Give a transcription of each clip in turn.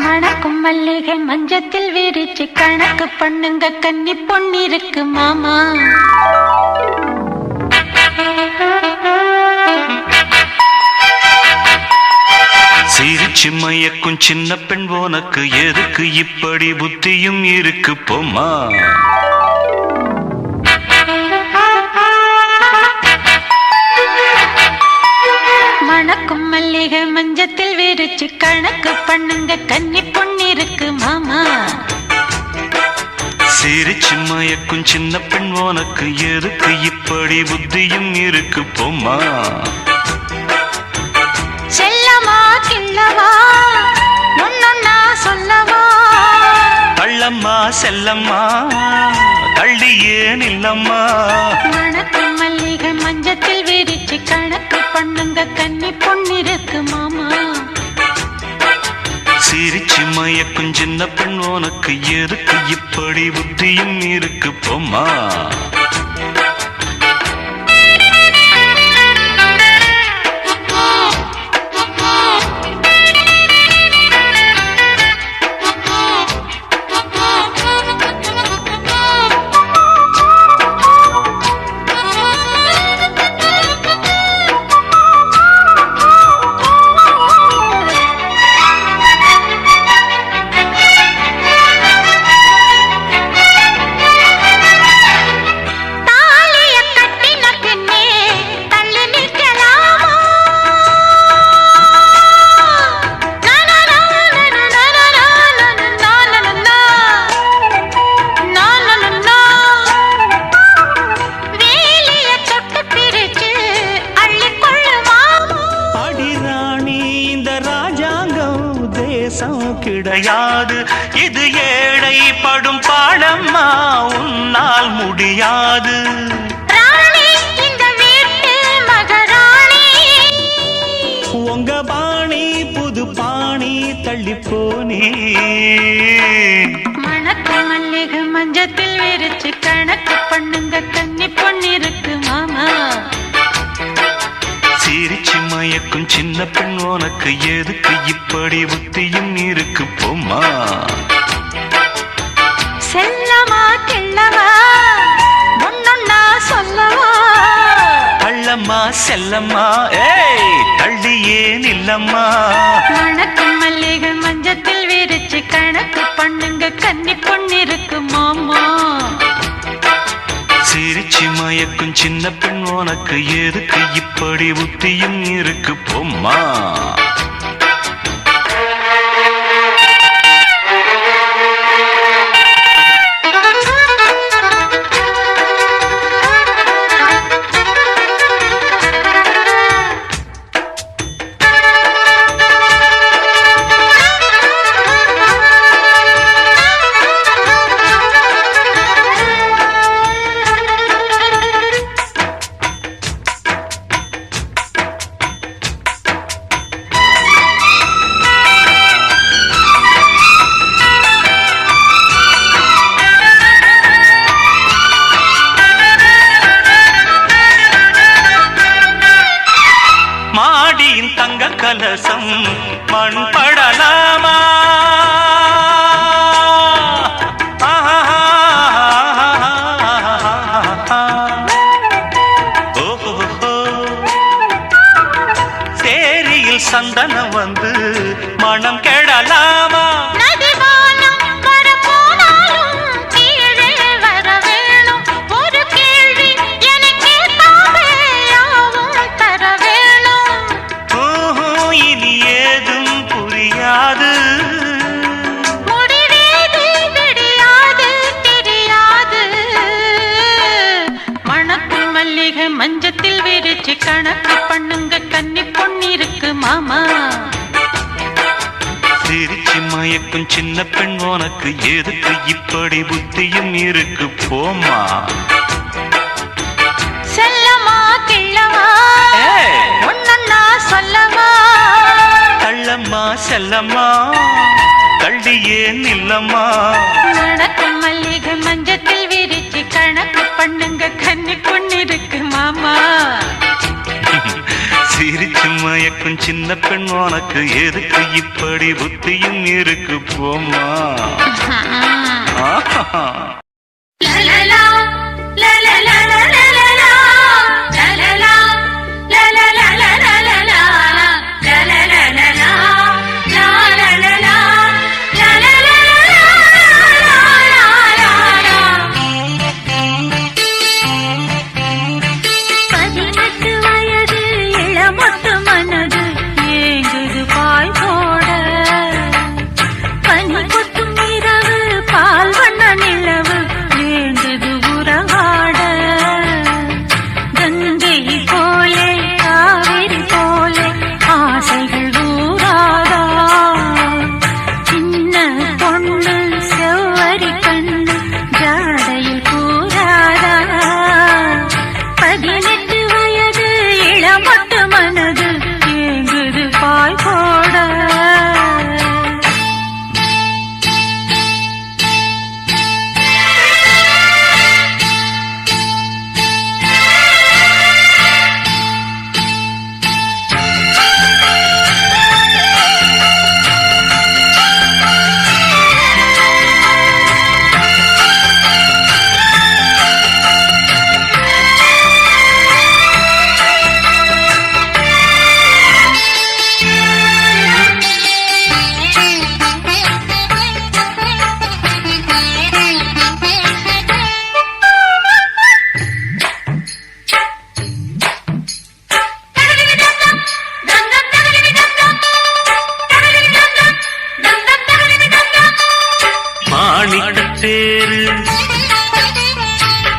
மணக்கும் மல்லிகை மஞ்சத்தில் விரிச்சு கணக்கு பண்ணுங்க கன்னி பொன்னிருக்கு மாமா. சிரிச்சு மயக்கும் சின்ன பெண் உனக்கு எதுக்கு இப்படி புத்தியும் இருக்கு போமா. மணக்கும் மல்லிகை மஞ்சத்தில் விரிச்சு கணக்கு பண்ணுங்க கன்னி பொன்னிருக்கு மாமா. சிரிச்சு மயக்கும் சின்ன பெண் உனக்கு எதுக்கு இப்படி புத்தியும் இருக்கு போமா. செல்லமா கிள்ளவா ஒன்னொன்னா சொல்லவா. கள்ளம்மா செல்லம்மா கள்ளி ஏன் இல்லம்மா. மணக்கும் மல்லிகை மஞ்சத்தில் விரிச்சு கணக்கு பண்ணுங்க கன்னி பொன்னிருக்கு மாமா. சிரிச்சு மயக்கும் சின்ன பெண் உனக்கு எதுக்கு இப்படி புத்தியும் இருக்கு போமா. கிடையாது இது ஏழை படும் பாடம்மா உன்னால் முடியாது. இந்த வீட்டு மகாராணி உங்க பாணி புது பாணி தள்ளி போனே. மணக்கும் மல்லிகை மஞ்சத்தில் விரிச்சு கணக்கு பண்ணுங்க கன்னி பொன்னிருக்கு மாமா. சிரிச்சு மயக்கும் சின்ன பெண் உனக்கு எதுக்கு இப்படி புத்தியும் இருக்கு போமா. செல்லமா கிள்ளவா ஒன்னொன்னா சொல்லவா. கள்ளம்மா செல்லம்மா ஏய் தள்ளி ஏன் இல்லம்மா. மணக்கும் மல்லிகை மஞ்சத்தில் விரிச்சு கணக்கு பண்ணுங்க கன்னி பொன்னிருக்கு மாமா. சிரிச்சு மயக்கும் சின்ன பெண் உனக்கு எதுக்கு இப்படி புத்தியும் இருக்கு போமா. தங்க கலசம் மண் படலாமா. சேரியில் சந்தனம் வந்து மனம் கெடலாமா. மஞ்சத்தில் விரிச்சு கணக்கு பண்ணுங்க கன்னி பொன்னிருக்கு மாமா. சிரிச்சு மயக்கும் சின்ன பெண் உனக்கு எதுக்கு இப்படி புத்தியும் இருக்கு போமா. செல்லமா கிள்ளவா ஒன்னொன்னா சொல்லவா. கள்ளம்மா செல்லம்மா கள்ளி ஏன் இல்லம்மா. நடக்கும் மல்லிகை மஞ்சத்தில் விரிச்சு கணக்கு பண்ணுங்க கன்னி பொன்னிருக்கு மாமா. சிரிச்சு மயக்கும் சின்ன பெண் உனக்கு எதுக்கு இப்படி புத்தியும் இருக்கு போமா. தேரு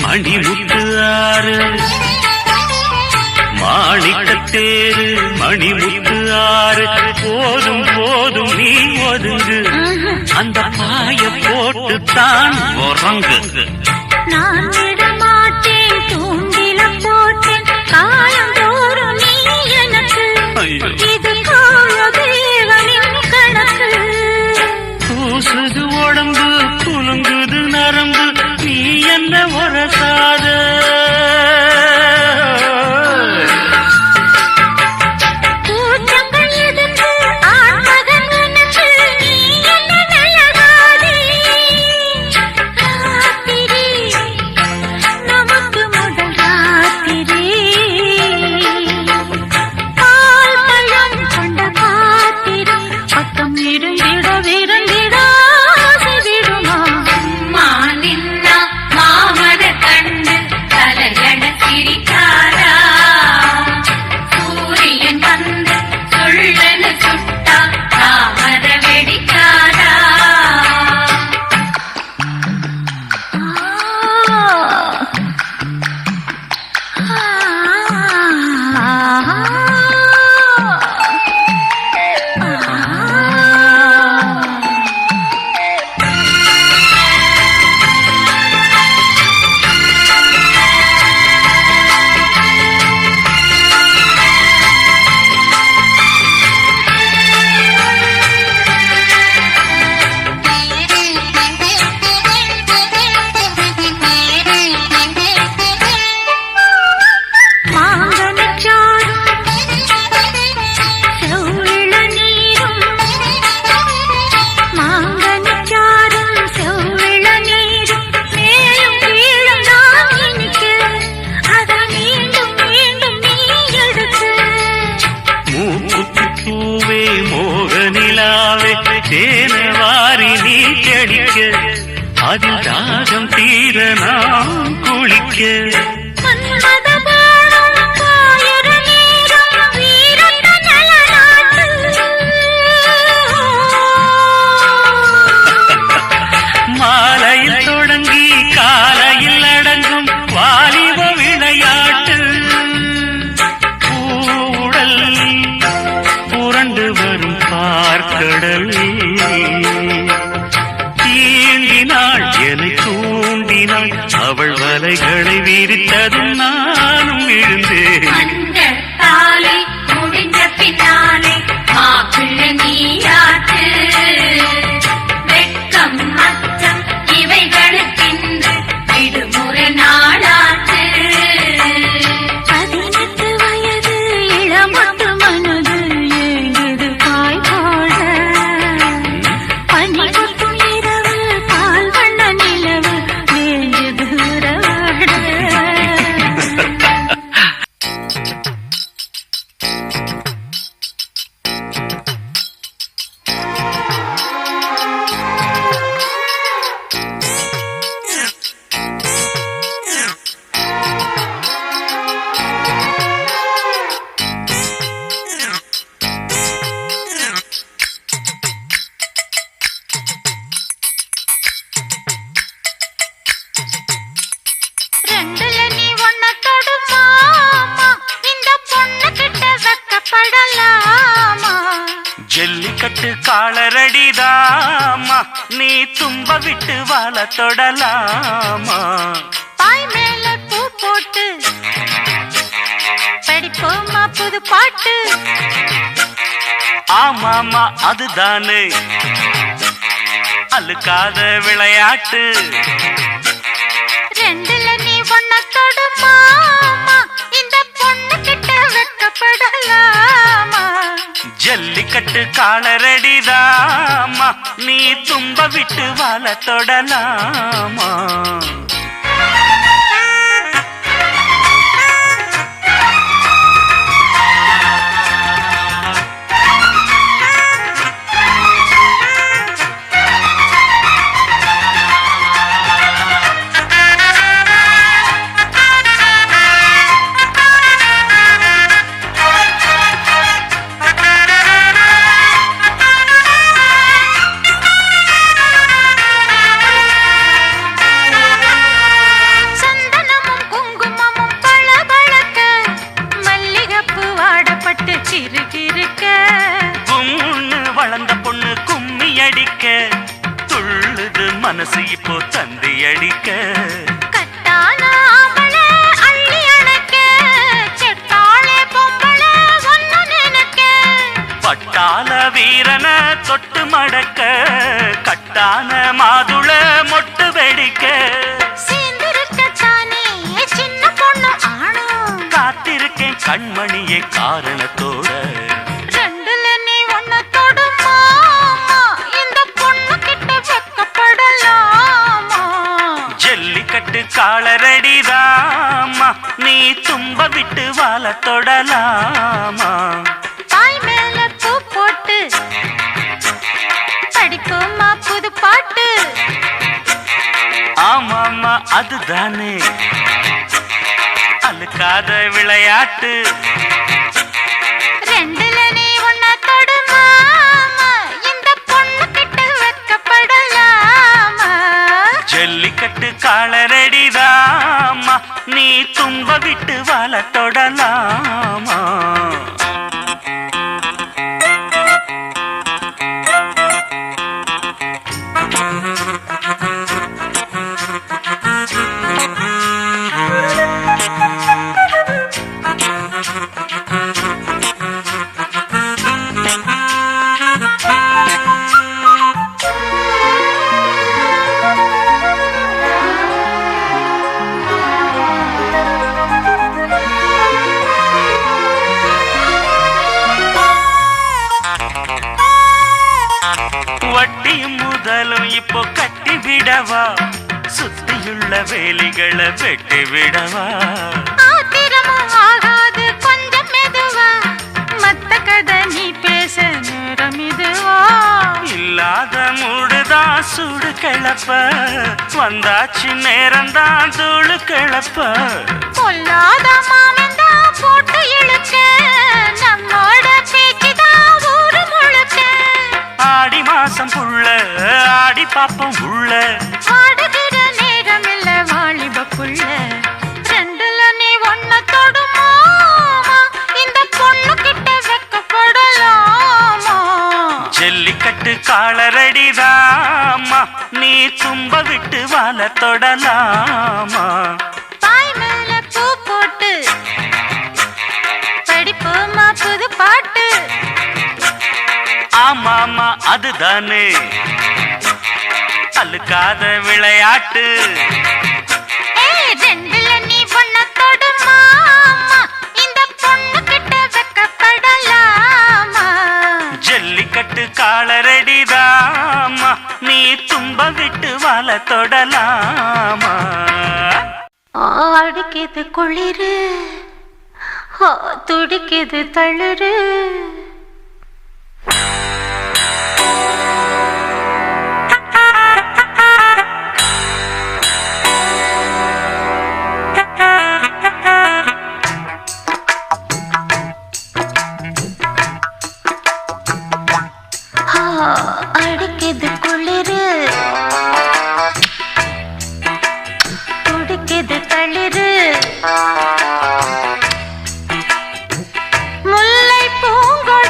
மணிமுத்து ஆறு மாணிக்கத்தேரு மணிமுத்து ஆறு போதும் போதும் நீ ஒதுங்கு அந்த பாய போட்டு தான் உறங்கு. நான் விடமாட்டேன் தூண்டில போட்டேன் காலந்தோறும் நீ எனக்கு இது காலதேவனின் கணக்கு. பூசுது உடம்பு குலுங்குது நரம்பு நீ என்ன உரசாத தேனவாரி நீ கடிக்க அதில் தாகம் தீர நாம் குளிக்க. மாலையில் தொடங்கி காலையில் அடங்கும் வாலிப விளையாட்டு பூடல் புரண்டு வரும் பார்க்கடல் தீண்டினாள் என்னை தூண்டினாள் அவள் வலைகளை விரித்ததும் நானும் விழுந்தேன். முடிஞ்ச பின்னாலே மாப்பிள்ளை நீயாட்டு வெட்கம் அச்சம் இவைகளுக்கென்று விடுமுறை நாளாட்டு. 18 வயது இளம கட்டு காலரடிதாமா நீ தும்ப விட்டு வாழ தொடலாமா பாய் மேல பூ போட்டு படிப்போமா புது பாட்டு ஆமாமா அதுதானே அழுக்காத விளையாட்டு ரெண்டுல நீ ஒன்ன தொடுமாமா இந்த பொண்ணு கிட்ட வெட்கப்படலாமா ஜல்லிக்கட்டு காலரடிதாமா நீ தும்ப விட்டு வாழ தொடலாமா வளர்ந்த பொண்ணு கும்மி அடிக்க துள்ளுது மனசு இப்போ தந்தி அடிக்க கட்டான ஆம்பளை அள்ளி அணைக்க செட்டாளே பொம்பளை ஒன்னு நினைக்க பட்டாள வீரன தொட்டு மடக்க கட்டான மாதுள மொட்டு வெடிக்க சேர்ந்திருக்கத்தானே சின்ன பொண்ணு ஆணும் காத்திருக்கேன் கண்மணியே காரணத்தோட ஜல்லிக்கட்டு காலரடிதாமா நீ தும்ப விட்டு வாழ தொடலாமா பாய் மேல பூ போட்டு படிப்போமா புது பாட்டு ஆமாமா அதுதானே அழுக்காத விளையாட்டு ரெண்டுல நீ ஒன்ன தொடுமாமா இந்த பொண்ணு கிட்ட வெட்கப்படலாமா ஜல்லிக்கட்டு காலரடிதாமா நீ தும்ப விட்டு வாழ தொடலாமா வட்டியும் முதலும் இப்போ கட்டி விடவா சுத்தியுள்ள வேலிகளை வெட்டி விடவா ஆத்திரமும் ஆகாது கொஞ்சம் மெதுவா மத்த கதை நீ பேச நேரம் இதுவா இல்லாத மூடுதான் சூடு கிளப்ப வந்தாச்சு நேரம்தான் தூளு கிளப்ப பொல்லாத மாமந்தா போட்டு இழுக்க நம்மோட பேச்சுதான் ஊரு முழுக்க ஆடி மாசம் புள்ள ஆடி பாப்பம் உள்ள ஆடுகிற நேரம் இல்ல வாலிப புள்ள ரெண்டுல நீ ஒன்ன தொடுமாமா இந்த பொண்ணு கிட்ட வெட்கப்படலாமா ஜல்லிக்கட்டு காலரடிதாமா நீ தும்ப விட்டு வாழ தொடலாமா பாய் மேல பூ போட்டு படிப்போமா புது பாட்டு ஆமாமா அதுதானே அழுக்காத விளையாட்டு ரெண்டுல நீ ஒன்ன தொடுமாமா இந்த பொண்ணு கிட்ட வெட்கப்படலாமா ஜல்லிக்கட்டு காலரடிதாமா நீ தும்ப விட்டு வாழ தொடலாமா அடிக்குது குளிரு துடிக்குது தளிரு அடிக்குது குளிரு துடிக்குது தளிரு முல்லை பூங்கொடி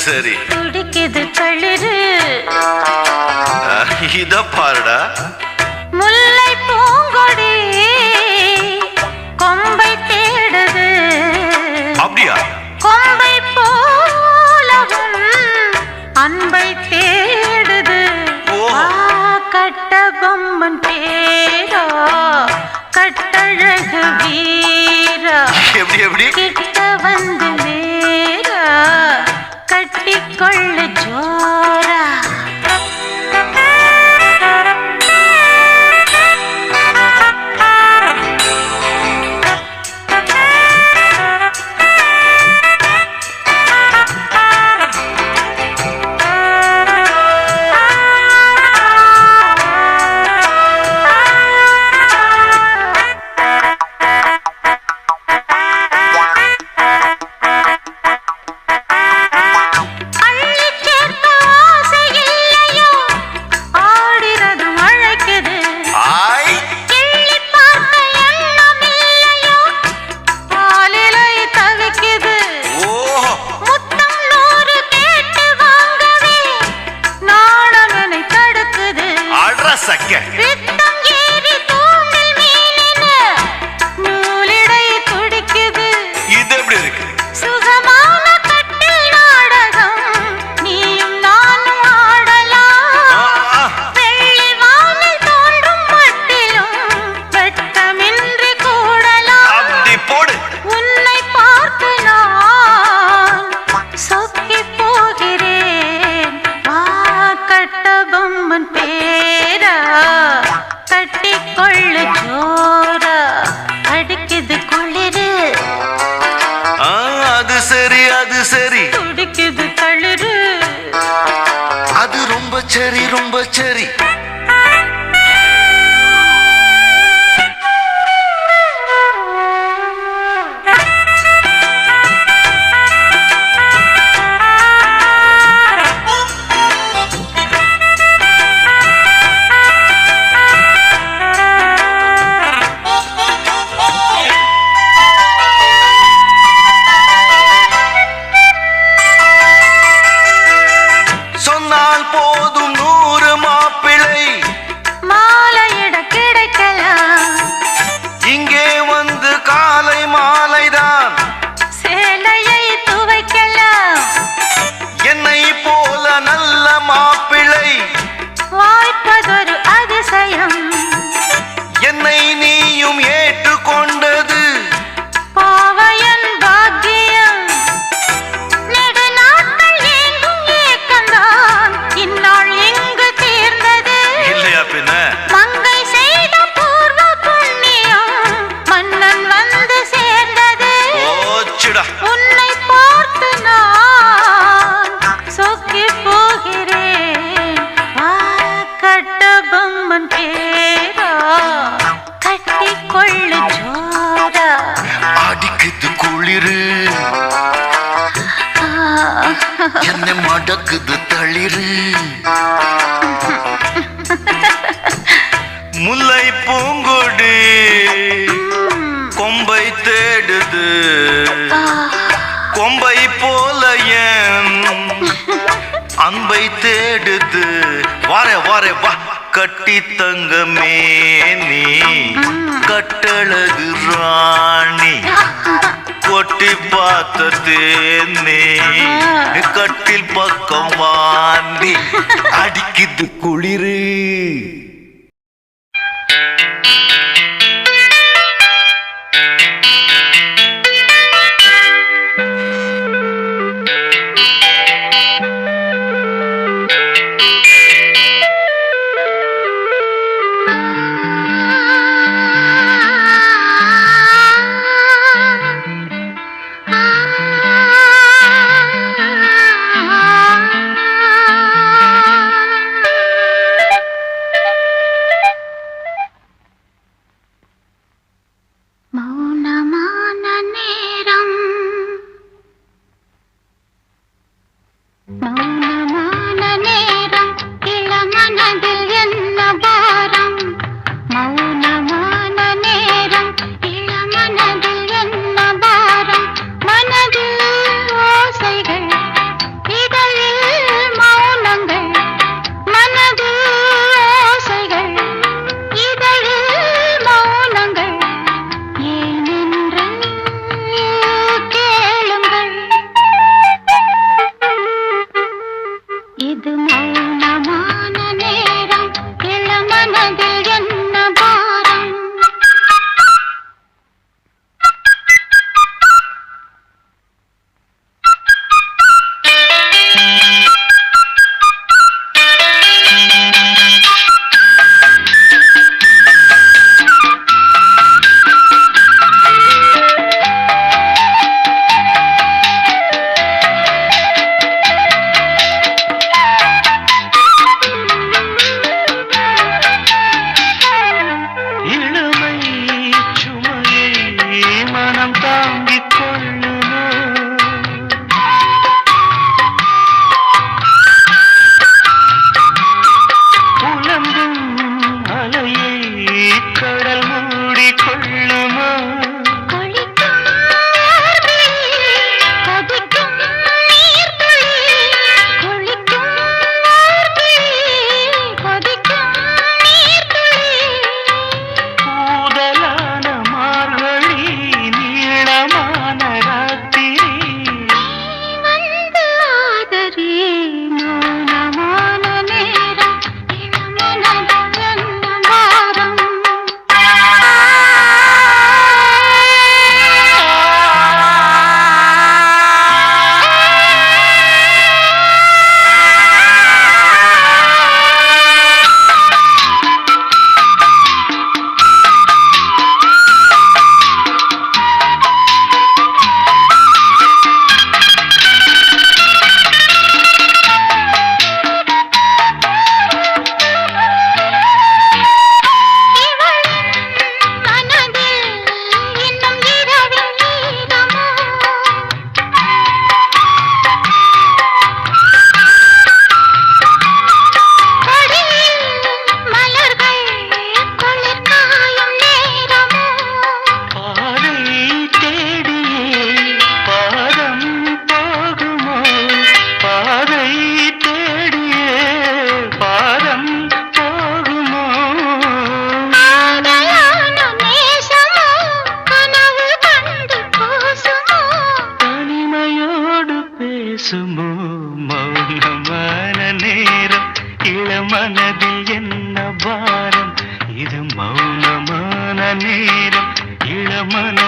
சரி துடிக்குது தளிரு இத பாருடா முல்லை பூங்கொடி கொம்பை தேடுது அப்படியா கொம்பை போலவும் அன்பை தேடுது கட்ட பொம்மன் பேரா கட்டழகு வீரா எப்படி எப்படி கிட்ட வந்து நேரா கட்டிக்கொள்ளு ஜோரா சரி ரொம்ப சரி என்ன மடக்குது தளிரு முல்லை பூங்கொடி கொம்பை தேடுது கொம்பை போல என் அன்பை தேடுது வாரே வாரே வா கட்டி தங்கமே நீ கட்டழகு ராணி கொட்டி பார்த்த தேனே கட்டில் பக்கம் வாந்தி அடிக்குது குளிரு வாரம் இது மௌனமான நேரம் இளமன